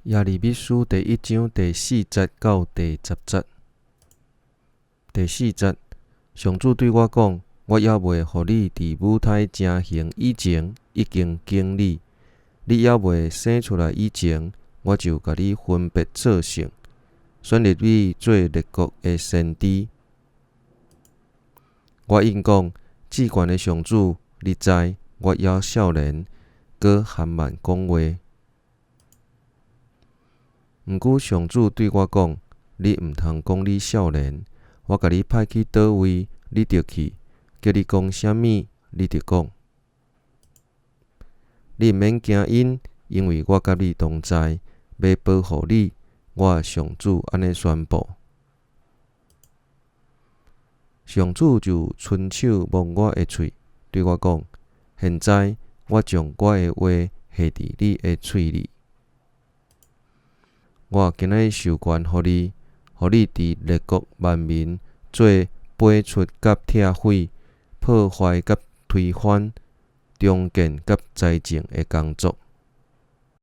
耶利米书第1章第4节到第10节。第4节，上主对我讲：我还未予你伫母胎成形以前，已经经历；你还未生出来以前，我就甲你分别做圣，选立你做列国的先知。我应讲：至悬的上主，你知，我还少年，搁含慢讲话。毋过上主对我讲：你毋通讲你少年，我甲你派去倒位，你就去；叫你讲啥物，你就讲。你毋免惊因，因为我甲你同在，要保护你。我上主安尼宣布。上主就伸手摸我的喙，对我讲：现在我将我的话下伫你的喙里。我今仔日授权予你，予你伫列国万民做拔出甲拆毁、破坏甲推翻、重建甲栽种的工作。